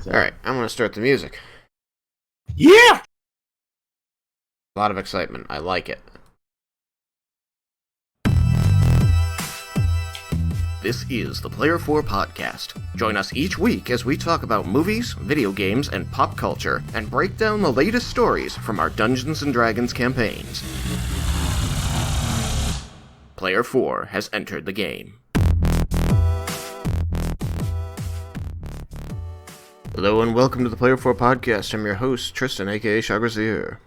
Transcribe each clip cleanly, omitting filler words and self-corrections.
Alright, I'm going to start the music. Yeah! A lot of excitement. I like it. This is the Player 4 Podcast. Join us each week as we talk about movies, video games, and pop culture, and break down the latest stories from our Dungeons & Dragons campaigns. Player 4 has entered the game. Hello and welcome to the Player 4 Podcast. I'm your host, Tristan, aka Chagrazier.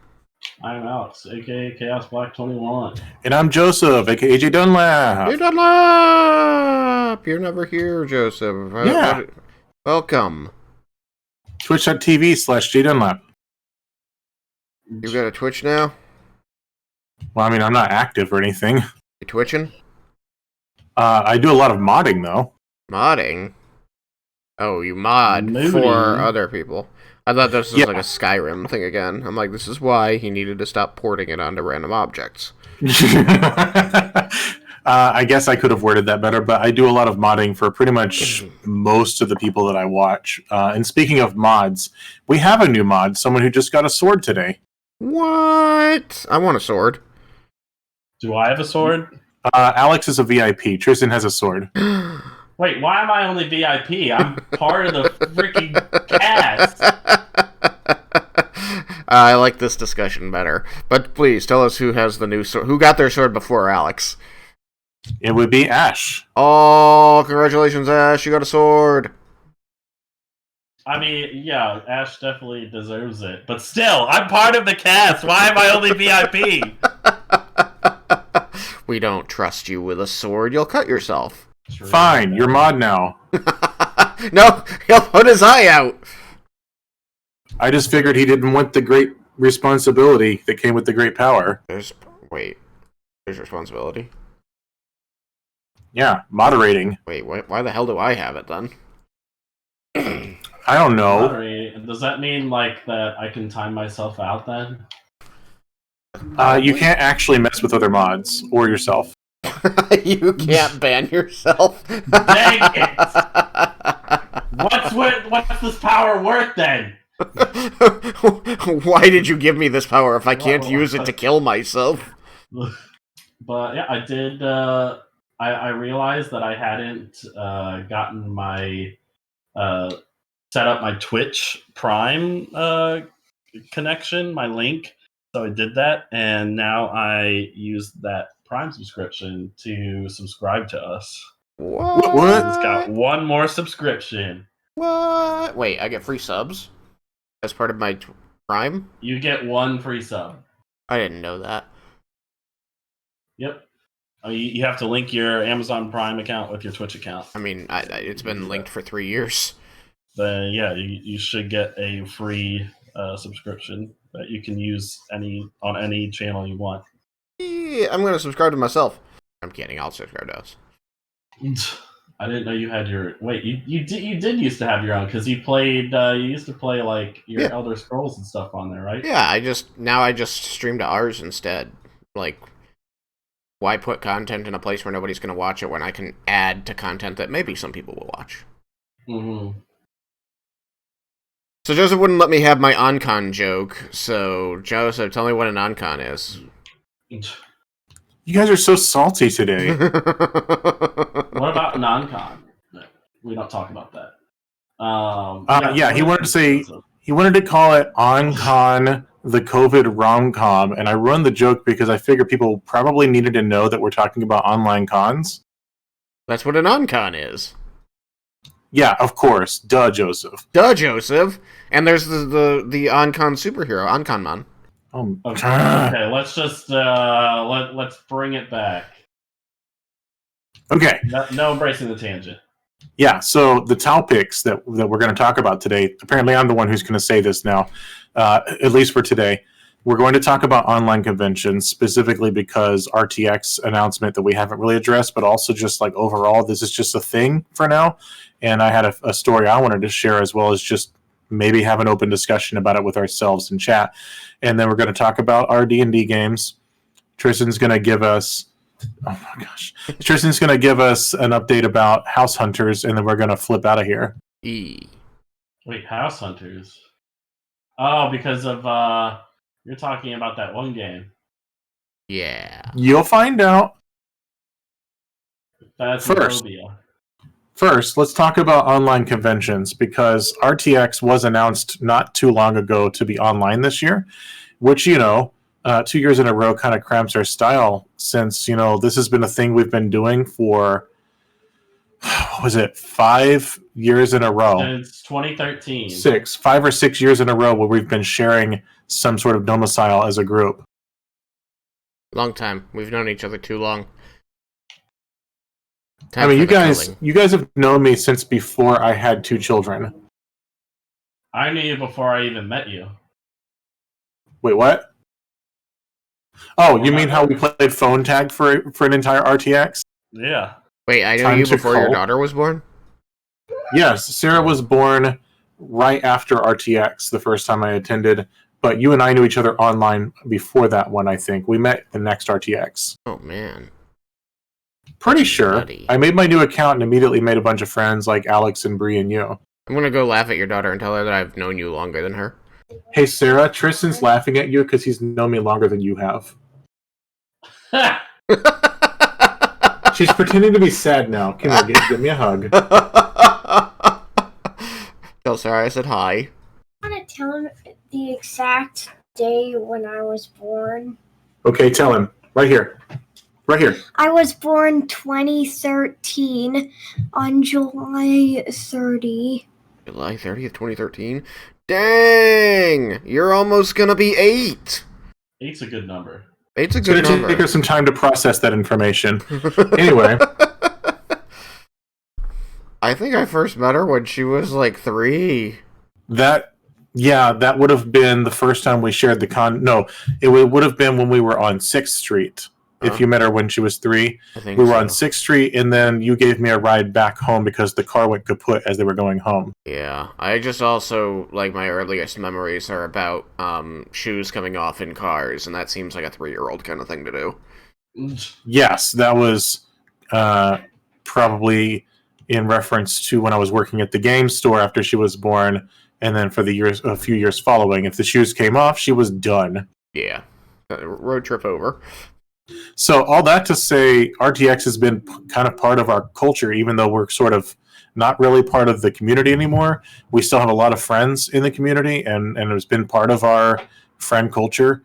I'm Alex, aka Chaos Black 21. And I'm Joseph, aka J Dunlap. J Dunlap! You're never here, Joseph. Yeah. Welcome. Twitch.tv/J Dunlap. You got a Twitch now? Well, I mean, I'm not active or anything. You twitching? I do a lot of modding, though. Modding? Oh, you mod Moody. for other people. I thought this was Yeah. like a Skyrim thing again. I'm like, this is why he needed to stop porting it onto random objects. I guess I could have worded that better, but I do a lot of modding for pretty much most of the people that I watch. And speaking of mods, we have a new mod, someone who just got a sword today. What? I want a sword. Do I have a sword? Alex is a VIP. Tristan has a sword. Wait, why am I only VIP? I'm part of the freaking cast. I like this discussion better. But please, tell us who has the new sword. Who got their sword before Alex? It would be Ash. Oh, congratulations, Ash. You got a sword. I mean, yeah, Ash definitely deserves it. But still, I'm part of the cast. Why am I only VIP? We don't trust you with a sword. You'll cut yourself. Fine, you're mod now. No, he'll put his eye out. I just figured he didn't want the great responsibility that came with the great power. There's responsibility. Yeah, moderating. Wait, why the hell do I have it then? I don't know. Sorry, does that mean like that I can time myself out then? You can't actually mess with other mods or yourself. You can't ban yourself. Dang it! What's this power worth then? Why did you give me this power if I can't use it to kill myself? But yeah, I did. I realized that I hadn't gotten my set up my Twitch Prime connection, my link. So I did that, and now I use that Prime subscription to subscribe to us. What? It's got one more subscription. What? Wait, I get free subs as part of my Prime? You get one free sub. I didn't know that. Yep. You have to link your Amazon Prime account with your Twitch account. I mean, it's been linked for 3 years. Then yeah, you should get a free subscription that you can use on any channel you want. Yeah, I'm gonna subscribe to myself. I'm kidding. I'll subscribe to us. I didn't know you had your. Wait, you did used to have your own because you played. You used to play like your Elder Scrolls and stuff on there, right? Yeah, I just stream to ours instead. Like, why put content in a place where nobody's gonna watch it when I can add to content that maybe some people will watch? Mm-hmm. So Joseph wouldn't let me have my on-con joke. So Joseph, tell me what an on-con is. You guys are so salty today. What about non-con? No, we don't talk about that. Yeah, he wanted to call it on-con the COVID rom-com, and I run the joke because I figure people probably needed to know that we're talking about online cons. That's what an on-con is. Yeah, of course. Duh, Joseph. Duh, Joseph. And there's the on-con superhero, On-Con-Man. Okay, let's just let's bring it back. Okay. No embracing the tangent. Yeah, so the topics that we're going to talk about today, apparently I'm the one who's going to say this now, at least for today. We're going to talk about online conventions, specifically because RTX announcement that we haven't really addressed, but also just like overall, this is just a thing for now. And I had a story I wanted to share, as well as just maybe have an open discussion about it with ourselves in chat. And then we're going to talk about our D&D games. Tristan's going to give us an update about House Hunters, and then we're going to flip out of here. Wait, House Hunters. Oh, because of you're talking about that one game. Yeah. You'll find out. Phasmophobia. First, let's talk about online conventions because RTX was announced not too long ago to be online this year, which, 2 years in a row kind of cramps our style since, this has been a thing we've been doing for, was it 5 years in a row? Since 2013. 5 or 6 years in a row where we've been sharing some sort of domicile as a group. Long time. We've known each other too long. I mean, you guys have known me since before I had 2 children. I knew you before I even met you. Wait, what? Oh, you mean how we played phone tag for an entire RTX? Yeah. Wait, I know you before your daughter was born? Yes, Sarah was born right after RTX the first time I attended, but you and I knew each other online before that one, I think. We met the next RTX. Oh, man. Pretty sure. Buddy. I made my new account and immediately made a bunch of friends like Alex and Bree and you. I'm gonna go laugh at your daughter and tell her that I've known you longer than her. Hey, Sarah, Tristan's laughing at you because he's known me longer than you have. She's pretending to be sad now. Come here, give me a hug. Tell Sarah I said hi. I want to tell him the exact day when I was born. Okay, tell him. Right here. Right here. I was born 2013 on July 30. July 30th, 2013? Dang! You're almost gonna be 8! 8's a good number. 8's a It's good going to number. take her some time to process that information. Anyway. I think I first met her when she was like 3. That would have been the first time we shared the No, it would have been when we were on 6th Street. If you met her when she was 3. I think we were on 6th Street, and then you gave me a ride back home because the car went kaput as they were going home. Yeah, I just also, like, my earliest memories are about shoes coming off in cars, and that seems like a 3-year-old kind of thing to do. Yes, that was probably in reference to when I was working at the game store after she was born, and then for a few years following. If the shoes came off, she was done. Yeah. Road trip over. So all that to say, RTX has been kind of part of our culture, even though we're sort of not really part of the community anymore. We still have a lot of friends in the community, and it's been part of our friend culture,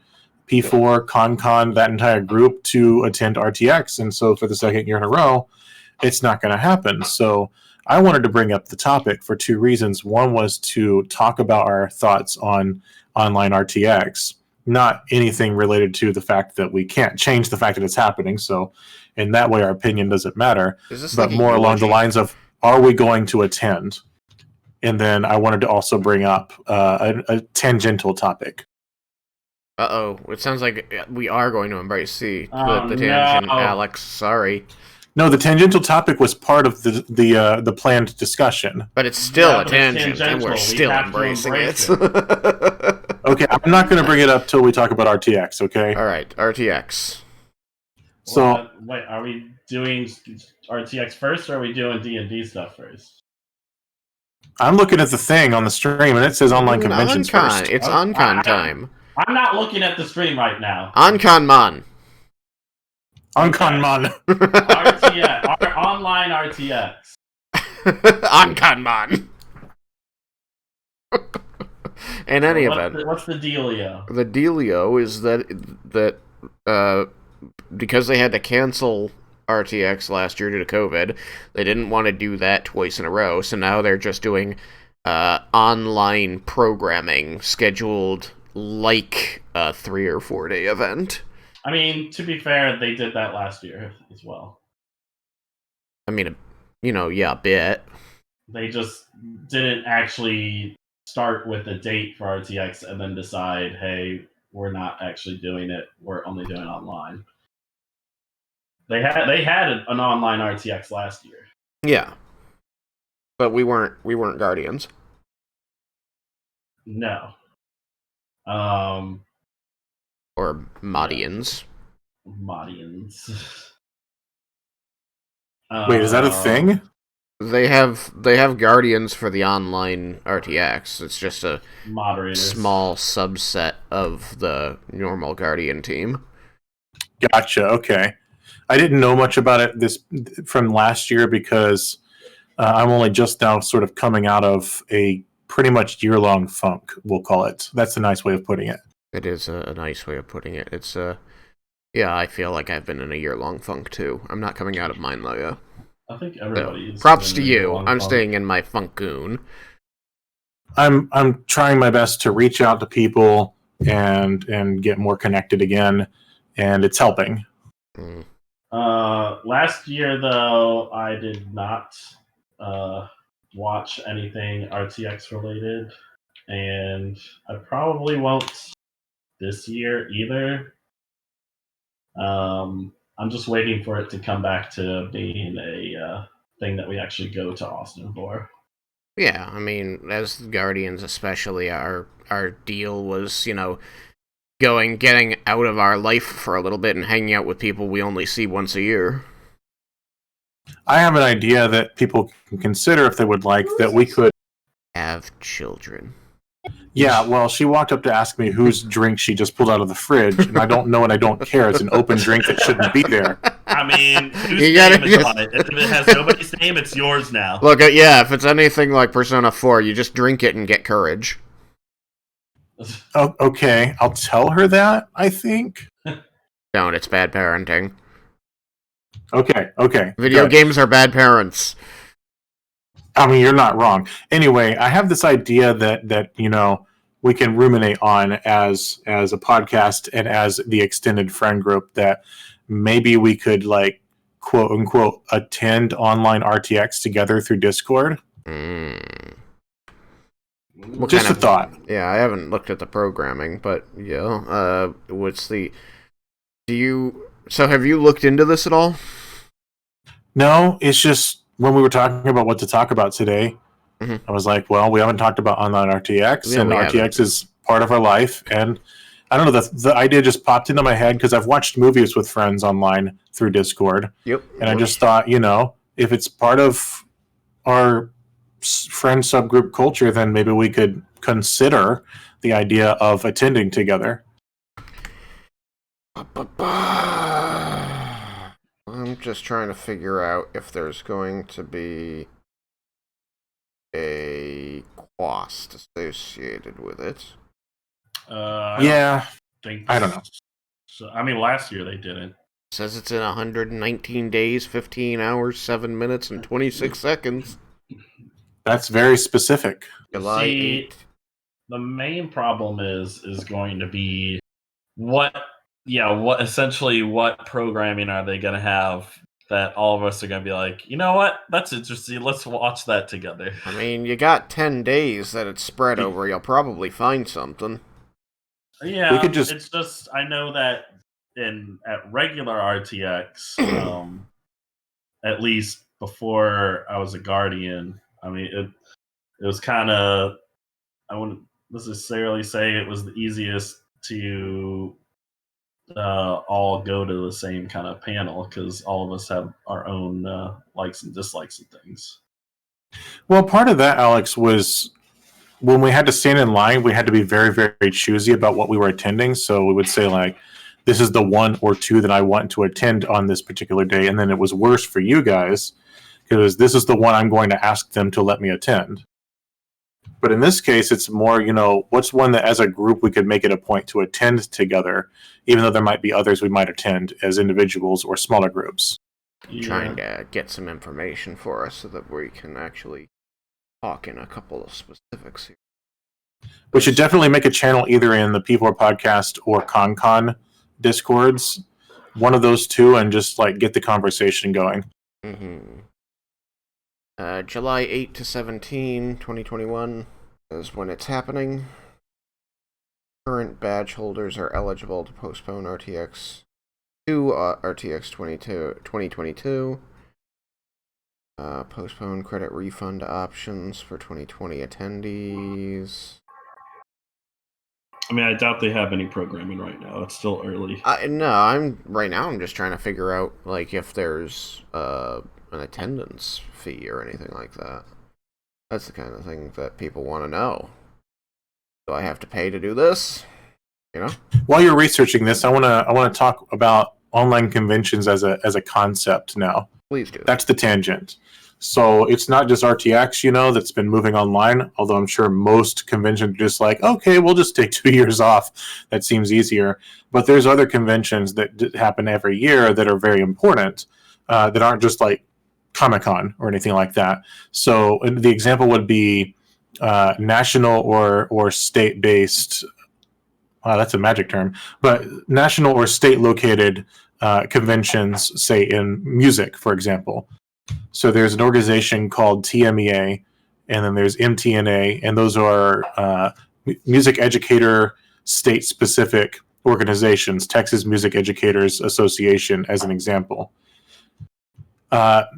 P4, ConCon, that entire group to attend RTX. And so for the second year in a row, it's not going to happen. So I wanted to bring up the topic for 2 reasons. One was to talk about our thoughts on online RTX. Not anything related to the fact that we can't change the fact that it's happening. So in that way, our opinion doesn't matter. But more along the lines of, are we going to attend? And then I wanted to also bring up a tangential topic. Uh-oh. It sounds like we are going to embrace the tangent, no. Alex. Sorry. No, the tangential topic was part of the planned discussion. But it's still a but it's tangent, and we're tangential. We still have to embracing embrace it. Okay, I'm not going to bring it up till we talk about RTX, okay? All right, RTX. So, wait, are we doing RTX first, or are we doing D&D stuff first? I'm looking at the thing on the stream, and it says online conventions first. It's OnCon time. I'm not looking at the stream right now. OnCon-mon. OnCon-mon. RTX, online RTX. OnCon-mon. In any event, what's the dealio? The dealio is that because they had to cancel RTX last year due to COVID, they didn't want to do that twice in a row, so now they're just doing online programming scheduled like a 3 or 4 day event. I mean, to be fair, they did that last year as well. I mean, yeah, a bit. They just didn't actually start with a date for RTX and then decide, hey, we're not actually doing it. We're only doing online. They had an online RTX last year. Yeah, but we weren't Guardians. No. Or Modians. Modians. Wait, is that a thing? They have Guardians for the online RTX. It's just a Moderators. small subset of the normal Guardian team. Gotcha. Okay. I didn't know much about it from last year because I'm only just now sort of coming out of a pretty much year-long funk, we'll call it. That's a nice way of putting it. It is a nice way of putting it. It's yeah, I feel like I've been in a year-long funk too. I'm not coming out of mine though. I think So, everybody's. props to been in a you. year-long I'm funk. staying in my funkoon. I'm trying my best to reach out to people and get more connected again, and it's helping. Mm. Last year though, I did not watch anything RTX related, and I probably won't this year either. I'm just waiting for it to come back to being a thing that we actually go to Austin for. Yeah, I mean, as Guardians especially, our deal was, getting out of our life for a little bit and hanging out with people we only see once a year. I have an idea that people can consider if they would like that we could. Have children. Yeah, well, she walked up to ask me whose drink she just pulled out of the fridge, and I don't know and I don't care. It's an open drink that shouldn't be there. I mean, whose You gotta name is just- on it? If it has nobody's name, it's yours now. Look, yeah, if it's anything like Persona 4, you just drink it and get courage. Oh, okay, I'll tell her that, I think. Don't, it's bad parenting. Okay. Video good. games are bad parents. I mean, you're not wrong. Anyway, I have this idea that we can ruminate on as a podcast and as the extended friend group that maybe we could like quote unquote attend online RTX together through Discord. What Just kind a thought. Yeah, I haven't looked at the programming, but yeah. So have you looked into this at all? No, it's just when we were talking about what to talk about today, Mhm. I was like, well, we haven't talked about online RTX, Yeah, and we RTX is part of our life. And I don't know, the idea just popped into my head because I've watched movies with friends online through Discord. Yep. And I just thought, if it's part of our friend subgroup culture, then maybe we could consider the idea of attending together. I'm just trying to figure out if there's going to be a cost associated with it. Yeah, I don't know. So, I mean, last year they didn't. It says it's in 119 days, 15 hours, 7 minutes, and 26 seconds. that's very specific. July See, 8th. the main problem is going to be what programming are they going to have that all of us are going to be like, you know what, that's interesting, let's watch that together. I mean, you got 10 days that it's spread over. You'll probably find something. Yeah, We could just- it's just I know that at regular RTX, at least before I was a Guardian, I mean it was kind of, I wouldn't necessarily say it was the easiest to all go to the same kind of panel because all of us have our own likes and dislikes and things. Well, part of that, Alex, was when we had to stand in line, we had to be very, very choosy about what we were attending. So we would say, like, this is the one or two that I want to attend on this particular day. And then it was worse for you guys because this is the one I'm going to ask them to let me attend. But in this case, it's more, what's one that as a group we could make it a point to attend together, even though there might be others we might attend as individuals or smaller groups. Trying to get some information for us so that we can actually talk in a couple of specifics here. We should definitely make a channel either in the P4 podcast or ConCon Discords, one of those two, and just like get the conversation going. Mm-hmm. July 8 to 17, 2021 is when it's happening. Current badge holders are eligible to postpone RTX to RTX 2022. Postpone credit refund options for 2020 attendees. I mean, I doubt they have any programming right now. It's still early. No, I'm just trying to figure out like if there's an attendance fee or anything like that. That's the kind of thing that people want to know. Do I have to pay to do this? You know? While you're researching this, I want to talk about online conventions as a concept now. Please do. That's the tangent. So it's not just RTX, that's been moving online, although I'm sure most conventions are just like, okay, we'll just take 2 years off. That seems easier. But there's other conventions that happen every year that are very important, that aren't just like Comic-Con or anything like that. So the example would be national or state-based, wow, that's a magic term, but national or state-located conventions, say in music, for example. So there's an organization called TMEA, and then there's MTNA, and those are music educator state-specific organizations, Texas Music Educators Association as an example.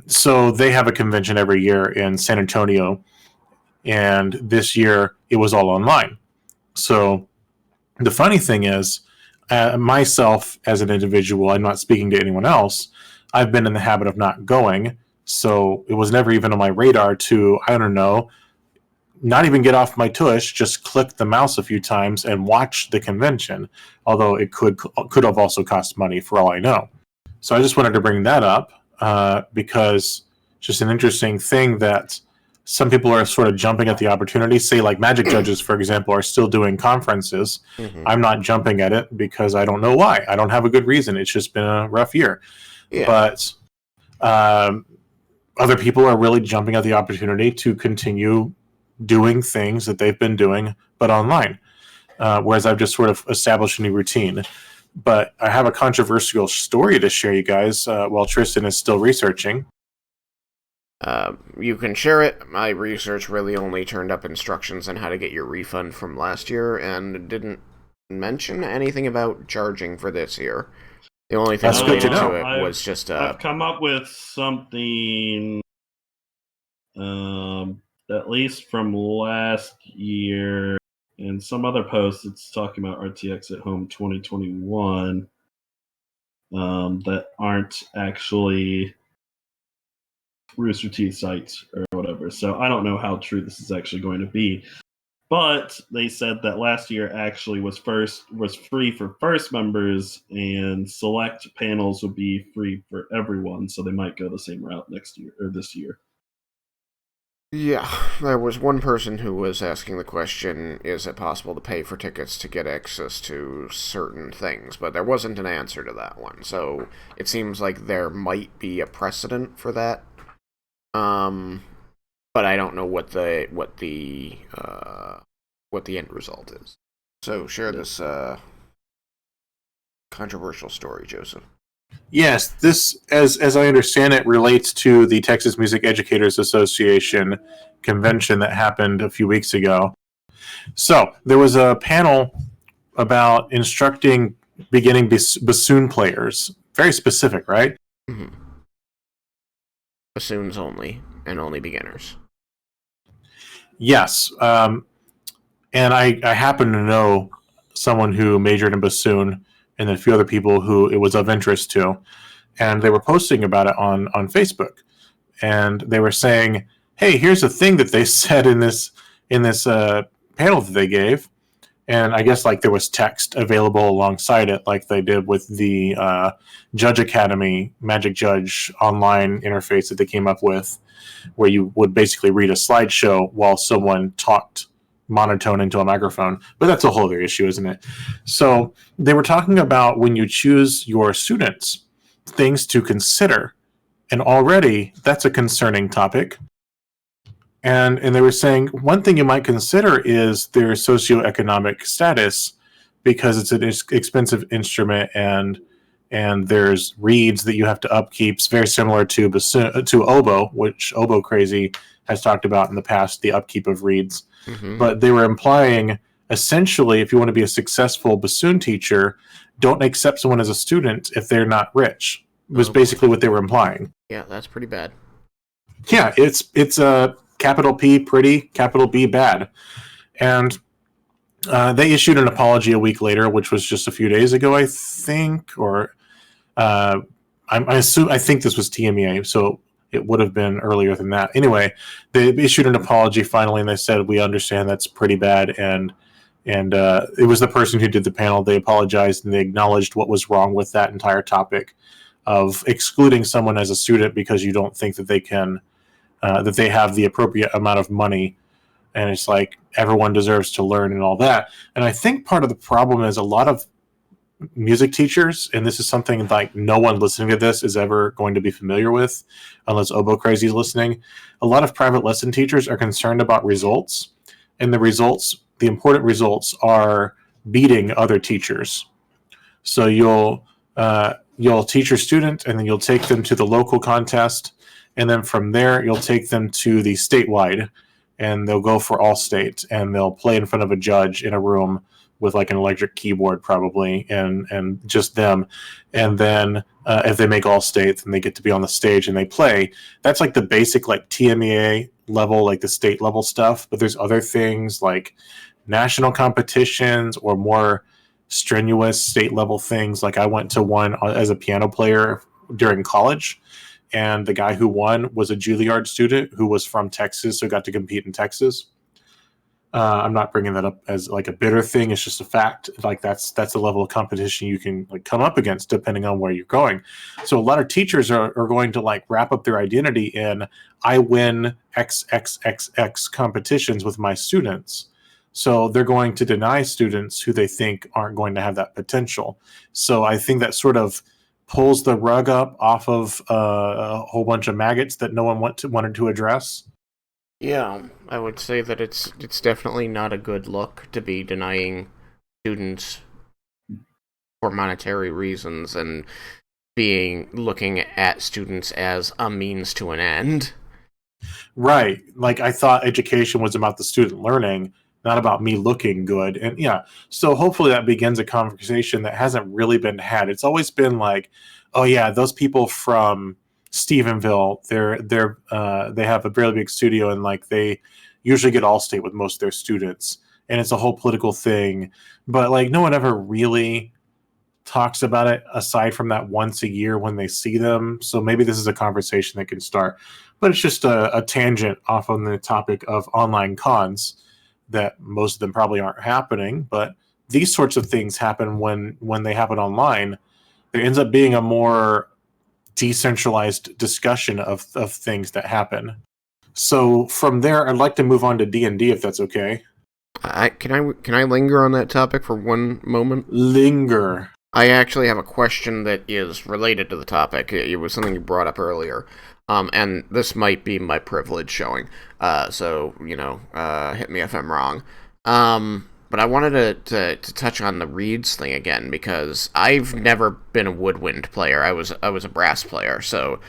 So they have a convention every year in San Antonio, and this year it was all online. So the funny thing is, myself as an individual, I'm not speaking to anyone else, I've been in the habit of not going, so it was never even on my radar to, I don't know, not even get off my tush, just click the mouse a few times and watch the convention, although it could have also cost money for all I know. So I just wanted to bring that up because just an interesting thing that some people are sort of jumping at the opportunity. Say like Magic Judges, for example, are still doing conferences. Mm-hmm. I'm not jumping at it because I don't know why. I don't have a good reason. It's just been a rough year. Yeah. But other people are really jumping at the opportunity to continue doing things that they've been doing, but online. Whereas I've just sort of established a new routine. But I have a controversial story to share, you guys, while Tristan is still researching. You can share it. My research really only turned up instructions on how to get your refund from last year and didn't mention anything about charging for this year. The only thing related to it was just... I've come up with something, at least from last year, and some other posts it's talking about RTX at Home 2021 that aren't actually Rooster Teeth sites or whatever. So I don't know how true this is actually going to be. But they said that last year actually was free for first members, and select panels would be free for everyone. So they might go the same route next year or this year. Yeah, there was one person who was asking the question, is it possible to pay for tickets to get access to certain things? But there wasn't an answer to that one. So it seems like there might be a precedent for that. But I don't know what the end result is. So share this controversial story, Joseph. Yes, this, as I understand it, relates to the Texas Music Educators Association convention that happened a few weeks ago. So there was a panel about instructing beginning bassoon players. Very specific, right? Mm-hmm. Bassoons only, and only beginners. Yes, and I happen to know someone who majored in bassoon, and then a few other people who it was of interest to, and they were posting about it on Facebook, and they were saying, "Hey, here's a thing that they said in this panel that they gave," and I guess like there was text available alongside it, like they did with the Judge Academy Magic Judge online interface that they came up with, where you would basically read a slideshow while someone talked monotone into a microphone. But that's a whole other issue, isn't it? So they were talking about when you choose your students, things to consider. And already that's a concerning topic. And they were saying one thing you might consider is their socioeconomic status, because it's an expensive instrument and there's reeds that you have to upkeep. It's very similar to oboe, which Oboe Crazy has talked about in the past, the upkeep of reeds. Mm-hmm. But they were implying, essentially, if you want to be a successful bassoon teacher, don't accept someone as a student if they're not rich, was basically what they were implying. Yeah, that's pretty bad. Yeah, it's a capital P, pretty, capital B, bad. And they issued an apology a week later, which was just a few days ago, I think, or I think this was TMEA. So it would have been earlier than that. Anyway, they issued an apology finally, and they said, we understand that's pretty bad, and it was the person who did the panel. They apologized and they acknowledged what was wrong with that entire topic of excluding someone as a student because you don't think that they can, that they have the appropriate amount of money. And it's like everyone deserves to learn and all that. And I think part of the problem is a lot of music teachers, and this is something like no one listening to this is ever going to be familiar with unless Oboe Crazy is listening. A lot of private lesson teachers are concerned about results, and the important results are beating other teachers. So you'll teach your student, and then you'll take them to the local contest, and then from there you'll take them to the statewide, and they'll go for all state, and they'll play in front of a judge in a room with like an electric keyboard probably, and just them. And then if they make all state, then they get to be on the stage and they play. That's like the basic like TMEA level, like the state level stuff. But there's other things like national competitions or more strenuous state level things. Like I went to one as a piano player during college, and the guy who won was a Juilliard student who was from Texas, so got to compete in Texas. I'm not bringing that up as like a bitter thing. It's just a fact. Like that's the level of competition you can like come up against depending on where you're going. So a lot of teachers are going to like wrap up their identity in I win XXXX competitions with my students. So they're going to deny students who they think aren't going to have that potential. So I think that sort of pulls the rug up off of a whole bunch of maggots that no one wanted to address. Yeah, I would say that it's definitely not a good look to be denying students for monetary reasons and looking at students as a means to an end. Right. Like I thought education was about the student learning, not about me looking good. And yeah, so hopefully that begins a conversation that hasn't really been had. It's always been like, oh yeah, those people from Stephenville, they have a really big studio, and like they usually get all state with most of their students, and it's a whole political thing. But like no one ever really talks about it aside from that once a year when they see them. So maybe this is a conversation that can start. But it's just a tangent off on the topic of online cons that most of them probably aren't happening. But these sorts of things happen when they happen online. There ends up being a more decentralized discussion of things that happen. So from there, I'd like to move on to D&D if that's okay. Can I linger on that topic for one moment? Linger. I actually have a question that is related to the topic. It was something you brought up earlier. And this might be my privilege showing. So, hit me if I'm wrong. But I wanted to touch on the reeds thing again, because I've never been a woodwind player. I was a brass player, so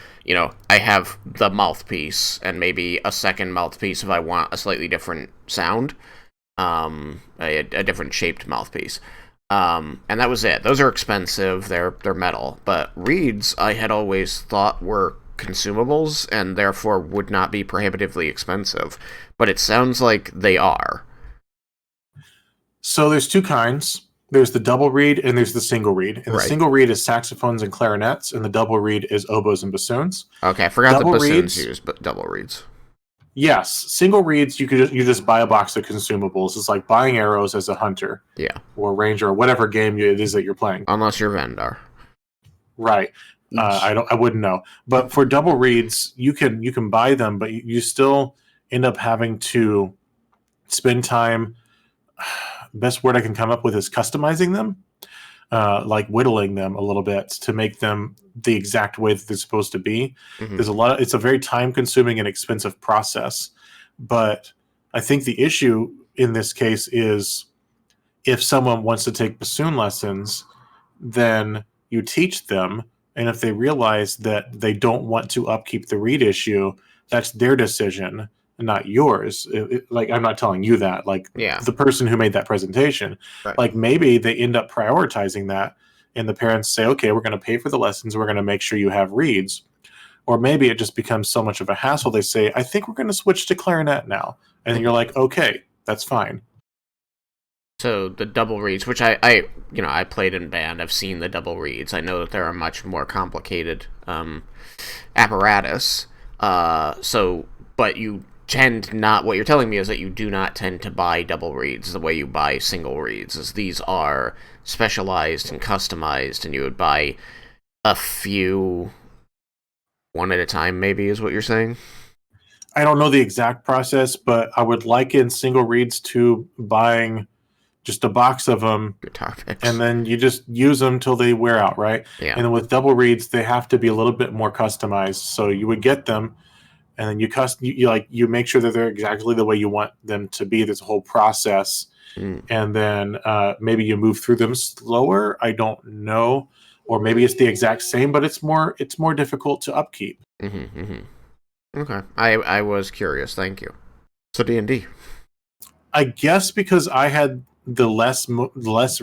I have the mouthpiece and maybe a second mouthpiece if I want a slightly different sound, a different shaped mouthpiece, and that was it. Those are expensive. They're metal, but reeds I had always thought were consumables and therefore would not be prohibitively expensive. But it sounds like they are. So there's two kinds. There's the double reed and there's the single reed. And Right. The single reed is saxophones and clarinets, and the double reed is oboes and bassoons. Okay, I forgot Double the bassoons reeds? used, but double reeds. Yes, single reeds you just buy a box of consumables. It's like buying arrows as a hunter Yeah, or ranger or whatever game it is that you're playing. unless you're Vendar. Right. I wouldn't know. But for double reeds, you can buy them, but you still end up having to spend time. Best word I can come up with is customizing them, like whittling them a little bit to make them the exact way that they're supposed to be. Mhm. It's a very time consuming and expensive process. But I think the issue in this case is if someone wants to take bassoon lessons, then you teach them. And if they realize that they don't want to upkeep the reed issue, that's their decision, not yours. Like, I'm not telling you that. Like, Yeah. the person who made that presentation, Right. like, maybe they end up prioritizing that, and the parents say, okay, we're going to pay for the lessons. We're going to make sure you have reeds. Or maybe it just becomes so much of a hassle. They say, I think we're going to switch to clarinet now. And then you're like, okay, that's fine. So the double reeds, which I played in band, I've seen the double reeds. I know that they're a much more complicated apparatus. But you tend not. What you're telling me is that you do not tend to buy double reads the way you buy single reads, as these are specialized and customized, and you would buy a few one at a time. Maybe is what you're saying. I don't know the exact process, but I would liken single reads to buying just a box of them, Guitar picks. and then you just use them till they wear out, right? Yeah. And then with double reads, they have to be a little bit more customized. So you would get them, and then you make sure that they're exactly the way you want them to be. There's a whole process, and then maybe you move through them slower. I don't know, or maybe it's the exact same, but it's more difficult to upkeep. Okay, I was curious. Thank you. So D&D. I guess because I had the less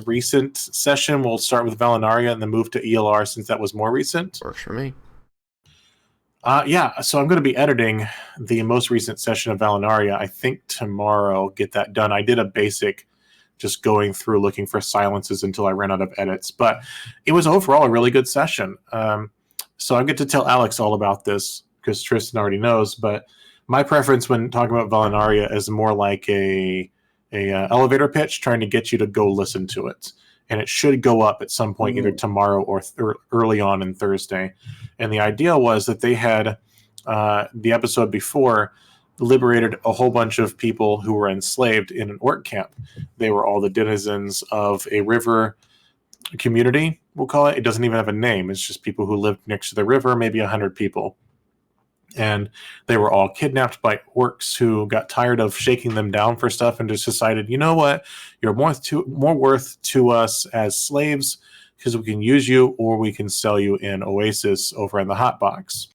recent session, we'll start with Valinaria and then move to ELR since that was more recent. Works for me. Yeah, so I'm going to be editing the most recent session of Valinaria. I think tomorrow, get that done. I did a basic, just going through looking for silences until I ran out of edits, but it was overall a really good session. So I get to tell Alex all about this because Tristan already knows, but my preference when talking about Valinaria is more like a elevator pitch, trying to get you to go listen to it. And it should go up at some point, either tomorrow or early on in Thursday. And the idea was that they had the episode before liberated a whole bunch of people who were enslaved in an orc camp. They were all the denizens of a river community, we'll call it. It doesn't even have a name. It's just people who lived next to the river, maybe 100 people. And they were all kidnapped by orcs who got tired of shaking them down for stuff and just decided, you know what, you're more worth to us as slaves because we can use you or we can sell you in Oasis over in the hot box.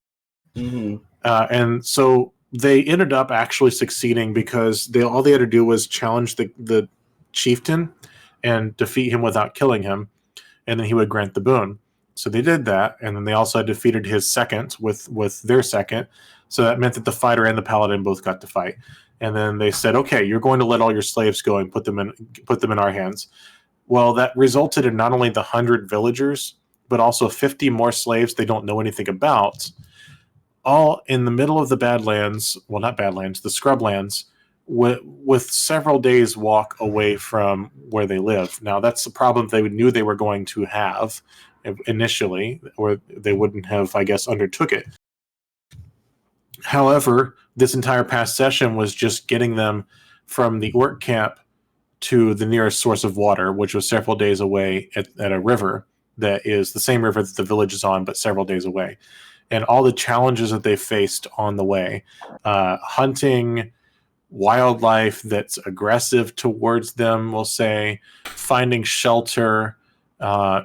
And so they ended up actually succeeding because all they had to do was challenge the chieftain and defeat him without killing him, and then he would grant the boon. So they did that, and then they also defeated his second with their second. So that meant that the fighter and the paladin both got to fight. And then they said, "Okay, you're going to let all your slaves go and put them in our hands." Well, that resulted in not only the 100 villagers, but also 50 more slaves they don't know anything about, all in the middle of the Badlands. Well, not Badlands, the Scrublands, with several days walk away from where they live. Now, that's the problem they knew they were going to have initially, or they wouldn't have, I guess, undertook it. However, this entire past session was just getting them from the orc camp to the nearest source of water, which was several days away at a river that is the same river that the village is on, but several days away. And all the challenges that they faced on the way, hunting wildlife that's aggressive towards them, we'll say, finding shelter,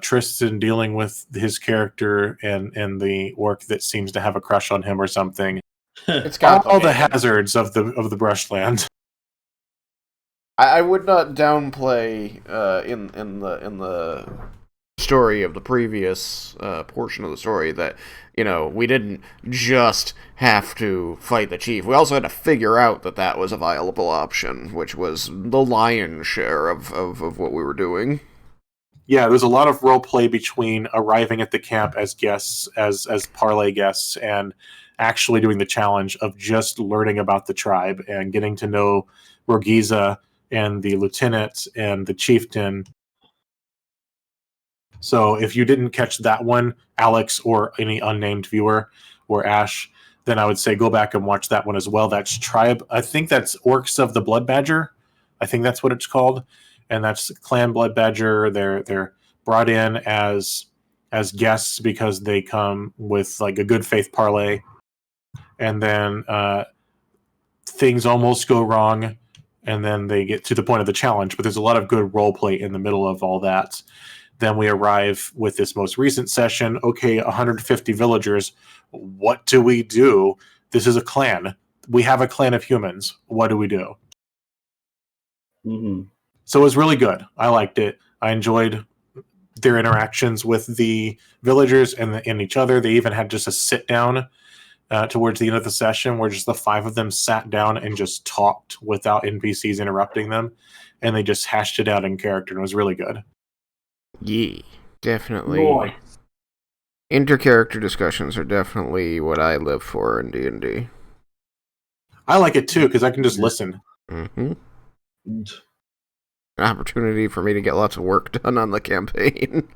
Tristan dealing with his character and the orc that seems to have a crush on him or something. It's got all the hazards of the brushland. I would not downplay in the story of the previous portion of the story that, we didn't just have to fight the chief. We also had to figure out that was a viable option, which was the lion's share of what we were doing. Yeah, there's a lot of role play between arriving at the camp as guests, as parlay guests, and actually doing the challenge of just learning about the tribe and getting to know Rogiza and the lieutenant and the chieftain. So if you didn't catch that one, Alex, or any unnamed viewer, or Ash, then I would say go back and watch that one as well. That's Tribe. I think that's Orcs of the Blood Badger. I think that's what it's called. And that's Clan Blood Badger. They're brought in as guests because they come with like a good faith parlay. And then things almost go wrong, and then they get to the point of the challenge. But there's a lot of good role play in the middle of all that. Then we arrive with this most recent session. Okay, 150 villagers. What do we do? This is a clan. We have a clan of humans. What do we do? So it was really good. I liked it. I enjoyed their interactions with the villagers and each other. They even had just a sit down towards the end of the session where just the 5 of them sat down and just talked without NPCs interrupting them. And they just hashed it out in character, and it was really good. Yeah, definitely. Boy. Inter-character discussions are definitely what I live for in D&D. I like it too because I can just listen. Mm-hmm. An opportunity for me to get lots of work done on the campaign.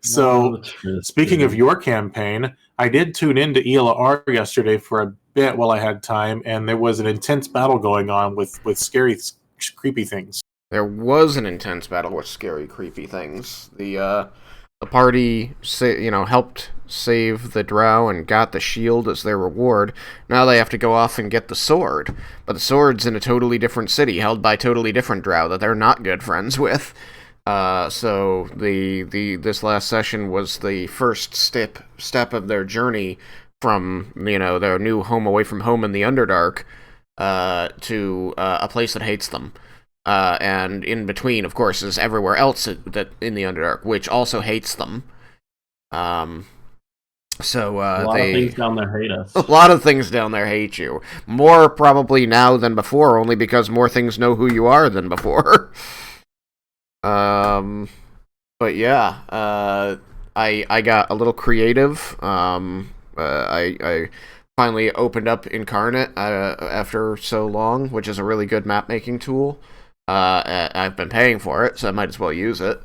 So, speaking of your campaign, I did tune into ELR yesterday for a bit while I had time, and there was an intense battle going on with scary, creepy things. There was an intense battle with scary, creepy things. The party, helped save the drow and got the shield as their reward. Now they have to go off and get the sword, but the sword's in a totally different city, held by totally different drow that they're not good friends with. So this last session was the first step of their journey from their new home away from home in the Underdark to a place that hates them. And in between, of course, is everywhere else that in the Underdark, which also hates them. So a lot of things down there hate us. A lot of things down there hate you. More probably now than before, only because more things know who you are than before. But yeah, I got a little creative. I finally opened up Incarnate after so long, which is a really good map making tool. I've been paying for it, so I might as well use it.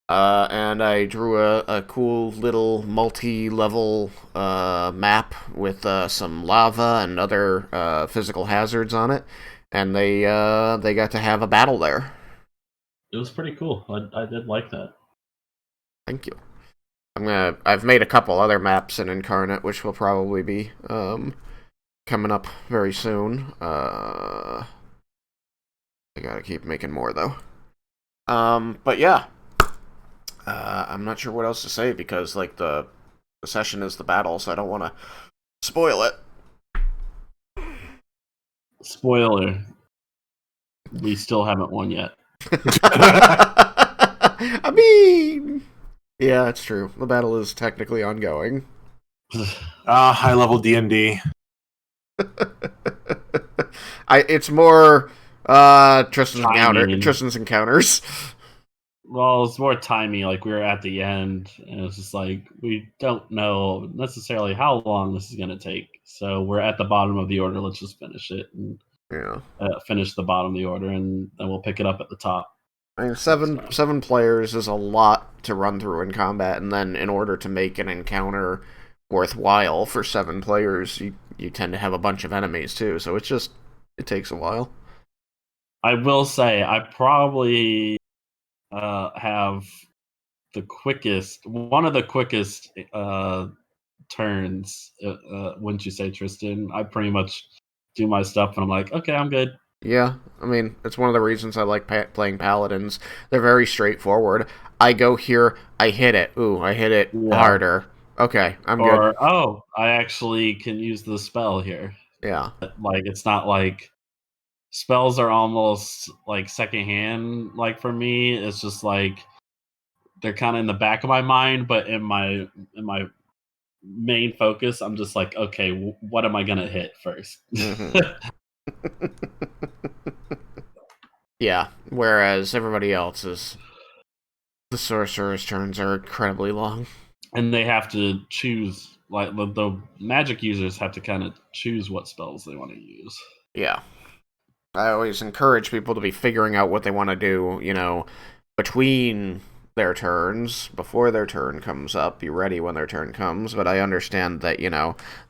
And I drew a cool little multi-level map with some lava and other physical hazards on it, and they got to have a battle there. It was pretty cool. I did like that. Thank you. I've made a couple other maps in Incarnate, which will probably be coming up very soon. I gotta keep making more though. But yeah, I'm not sure what else to say because like the session is the battle, so I don't want to spoil it. Spoiler: we still haven't won yet. I mean, yeah, it's true. The battle is technically ongoing. High level D&D. It's more Tristan's encounters. Well, it's more timey. Like we were at the end, and it's just like we don't know necessarily how long this is going to take. So we're at the bottom of the order. Let's just finish it and finish the bottom of the order, and then we'll pick it up at the top. I mean, seven players is a lot to run through in combat, and then in order to make an encounter worthwhile for 7 players, you tend to have a bunch of enemies too. So it takes a while. I will say I probably have one of the quickest turns. Wouldn't you say, Tristan? I pretty much do my stuff, and I'm like, okay, I'm good. Yeah, I mean, it's one of the reasons I like playing paladins. They're very straightforward. I go here, I hit it. Ooh, I hit it harder. Okay, I'm good. Oh, I actually can use the spell here. Yeah. Like, it's not like spells are almost like secondhand. Like for me, it's just like they're kind of in the back of my mind, but in my main focus, I'm just like, okay, what am I gonna hit first? Mm-hmm. Yeah, whereas everybody else's, the sorcerer's turns are incredibly long. And they have to choose, like, the magic users have to kind of choose what spells they want to use. Yeah. I always encourage people to be figuring out what they want to do, between their turns, before their turn comes up. Be ready when their turn comes, but I understand that,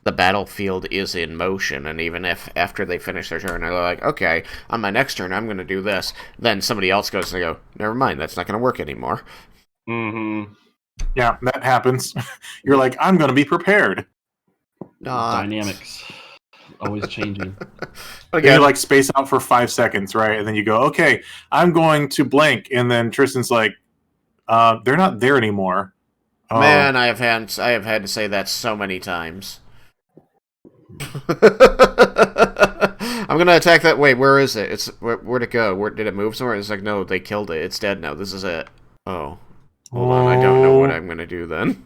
the battlefield is in motion, and even if after they finish their turn, they're like, okay, on my next turn, I'm going to do this, then somebody else goes and they go, never mind, that's not going to work anymore. Mm-hmm. Yeah, that happens. You're like, I'm going to be prepared. Dynamics. Always changing. Again, you like space out for 5 seconds, right? And then you go, okay, I'm going to blank. And then Tristan's like, they're not there anymore. Man, I have had to say that so many times. I'm gonna attack that. Wait, where is it? Where'd it go? Where did it move somewhere? It's like, no, they killed it. It's dead now. This is it. Oh, hold on. I don't know what I'm gonna do then.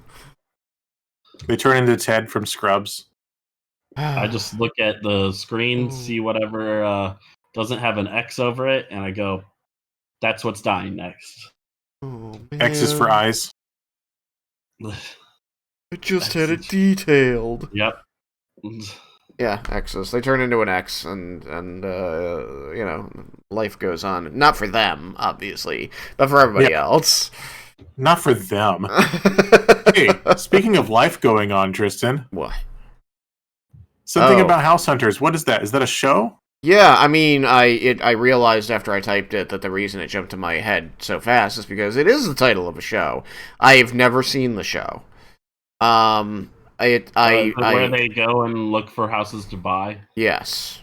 They turn into Ted from Scrubs. I just look at the screen, see whatever doesn't have an X over it, and I go, that's what's dying next. Oh, X is for eyes. I just had it detailed. Yep. Yeah, X's. They turn into an X, and life goes on. Not for them, obviously, but for everybody else. Not for them. Hey, speaking of life going on, Tristan. What? Something about House Hunters. What is that? Is that a show? Yeah, I mean, I realized after I typed it that the reason it jumped to my head so fast is because it is the title of a show. I've never seen the show. Where they go and look for houses to buy. Yes,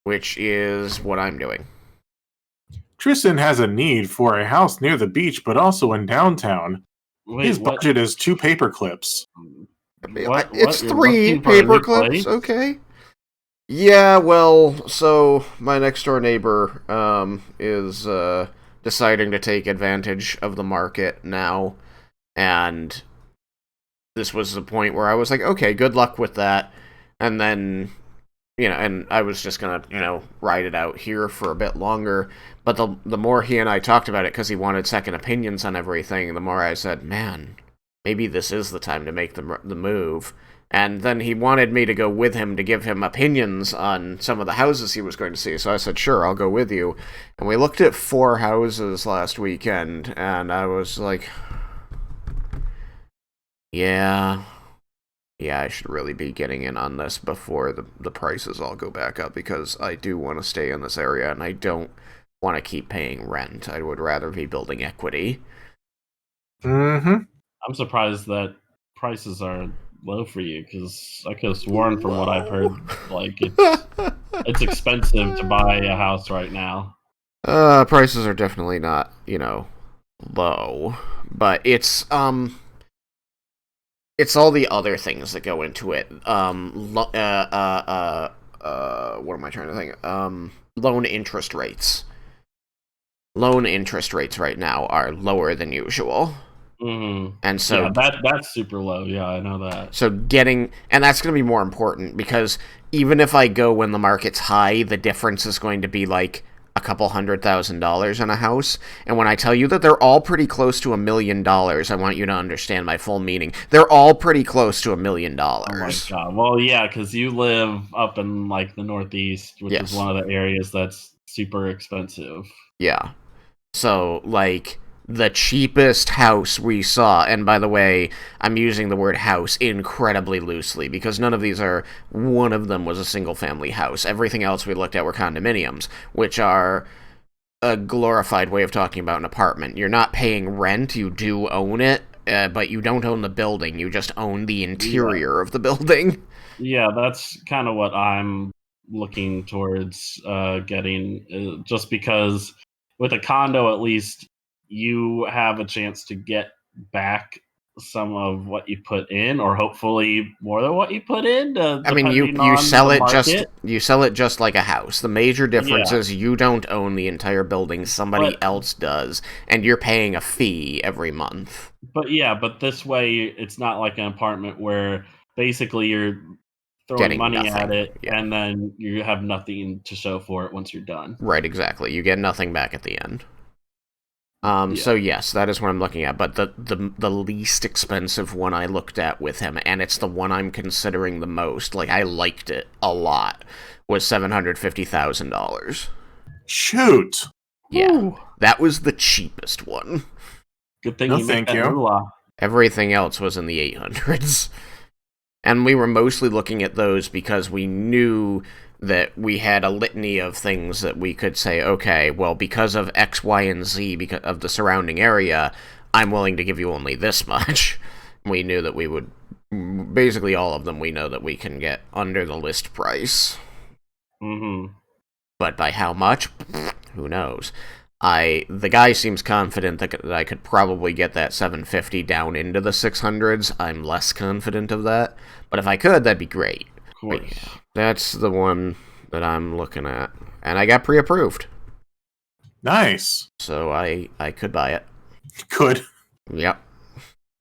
which is what I'm doing. Tristan has a need for a house near the beach, but also in downtown. His budget is 2 paper clips. It's 3 paper clips, okay? Yeah, well, so my next door neighbor is deciding to take advantage of the market now, and this was the point where I was like, okay, good luck with that, and then, and I was just gonna, ride it out here for a bit longer, but the more he and I talked about it, because he wanted second opinions on everything, the more I said, man, maybe this is the time to make the move. And then he wanted me to go with him to give him opinions on some of the houses he was going to see. So I said, sure, I'll go with you. And we looked at 4 houses last weekend, and I was like, yeah, I should really be getting in on this before the prices all go back up, because I do want to stay in this area, and I don't want to keep paying rent. I would rather be building equity. Mm-hmm. I'm surprised that prices are low for you, because I could have sworn from what I've heard, like it's expensive to buy a house right now. Prices are definitely not, low, but it's all the other things that go into it. What am I trying to think? Loan interest rates. Loan interest rates right now are lower than usual. Mm-hmm. And so that's super low. Yeah, I know that. So and that's going to be more important, because even if I go when the market's high, the difference is going to be like a couple $100,000 in a house. And when I tell you that they're all pretty close to $1 million, I want you to understand my full meaning. They're all pretty close to $1 million. Oh my god! Well, yeah, because you live up in like the Northeast, which is one of the areas that's super expensive. Yeah. So like, the cheapest house we saw, and by the way, I'm using the word house incredibly loosely, because none of these one of them was a single-family house. Everything else we looked at were condominiums, which are a glorified way of talking about an apartment. You're not paying rent, you do own it, but you don't own the building, you just own the interior of the building. Yeah, that's kind of what I'm looking towards getting, just because with a condo, at least, you have a chance to get back some of what you put in, or hopefully more than what you put in. I mean, you sell it just like a house. The major difference is you don't own the entire building; somebody else does, and you're paying a fee every month. But this way, it's not like an apartment where basically you're throwing money at it, and then you have nothing to show for it once you're done. Right, exactly. You get nothing back at the end. So yes, that is what I'm looking at, but the least expensive one I looked at with him, and it's the one I'm considering the most, like I liked it a lot, was $750,000. Shoot! Yeah, Ooh. That was the cheapest one. Good thing thank you. Everything else was in the 800s. And we were mostly looking at those because we knew that we had a litany of things that we could say, okay, well, because of X, Y, and Z, because of the surrounding area, I'm willing to give you only this much. We knew that we would, basically all of them, we know that we can get under the list price. Mm-hmm. But by how much? Who knows? The guy seems confident that I could probably get that 750 down into the 600s. I'm less confident of that. But if I could, that'd be great. Of course. Yeah, that's the one that I'm looking at. And I got pre-approved. Nice. So I could buy it. Could. Yep.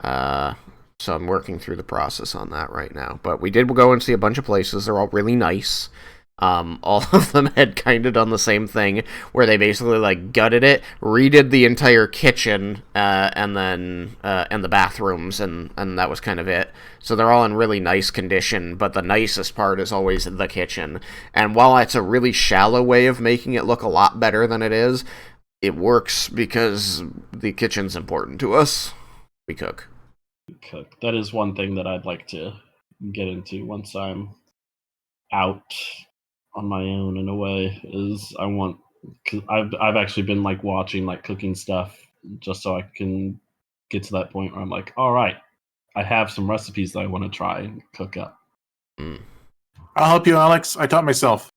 So I'm working through the process on that right now. But we did go and see a bunch of places. They're all really nice. All of them had kind of done the same thing, where they basically like gutted it, redid the entire kitchen, and then and the bathrooms, and that was kind of it. So they're all in really nice condition, but the nicest part is always the kitchen. And while it's a really shallow way of making it look a lot better than it is, it works because the kitchen's important to us. We cook. Cook. That is one thing that I'd like to get into once I'm out on my own in a way. Is I want, cause I've actually been like watching like cooking stuff just so I can get to that point where I'm like, all right, I have some recipes that I want to try and cook up. Mm. I'll help you, Alex. I taught myself.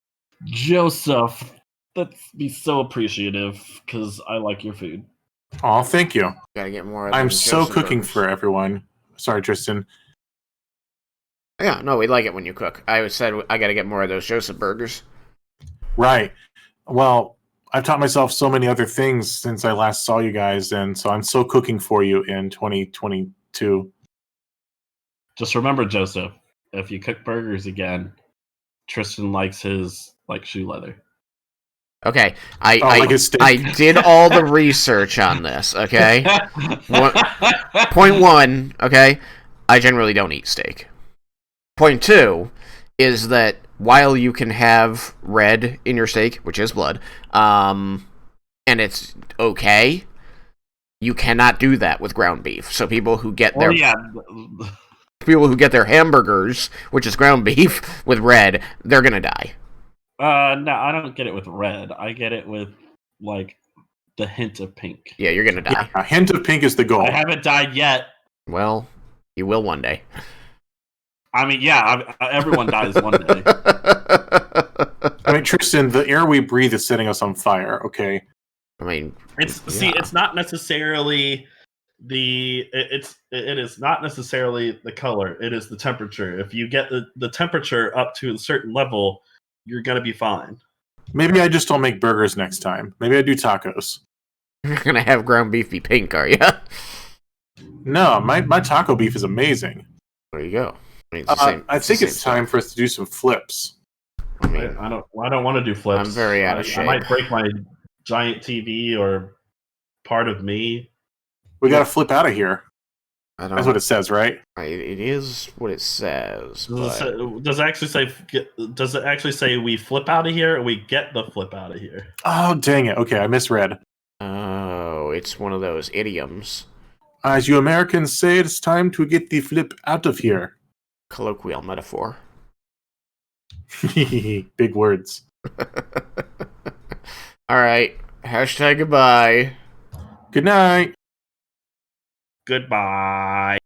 Joseph, that'd be so appreciative because I like your food. Oh, thank you. Gotta get more of I'm them so Joseph cooking burgers. for everyone. Sorry, Tristan. Yeah, no, we like it when you cook. I said I gotta get more of those Joseph burgers. Right. Well, I've taught myself so many other things since I last saw you guys, and so I'm so cooking for you in 2022. Just remember, Joseph, if you cook burgers again, Tristan likes his like shoe leather. Okay, like a steak. I did all the research on this, okay? Point one, okay, I generally don't eat steak. Point two is that while you can have red in your steak, which is blood, and it's okay, you cannot do that with ground beef. So people who get their hamburgers, which is ground beef, with red, they're gonna die. No, I don't get it with red. I get it with like the hint of pink. Yeah, you're gonna die. A hint of pink is the goal. I haven't died yet. Well, you will one day. I mean, yeah, everyone dies one day. I mean, Tristan, the air we breathe is setting us on fire. Okay. I mean, it's not necessarily it is not necessarily the color. It is the temperature. If you get the temperature up to a certain level, you're gonna be fine. Maybe I just don't make burgers next time. Maybe I do tacos. you're gonna have ground beef be pink, are you? No, my taco beef is amazing. There you go. I mean, I think it's time for us to do some flips. I mean, I don't want to do flips. I'm very out of shape. I might break my giant TV or part of me. We got to flip out of here. I don't. That's what it says, right? It is what it says. Does it actually say we flip out of here or we get the flip out of here? Oh, dang it. Okay, I misread. Oh, it's one of those idioms. As you Americans say, it's time to get the flip out of here. Colloquial metaphor. Big words. All right. Hashtag goodbye. Good night. Goodbye.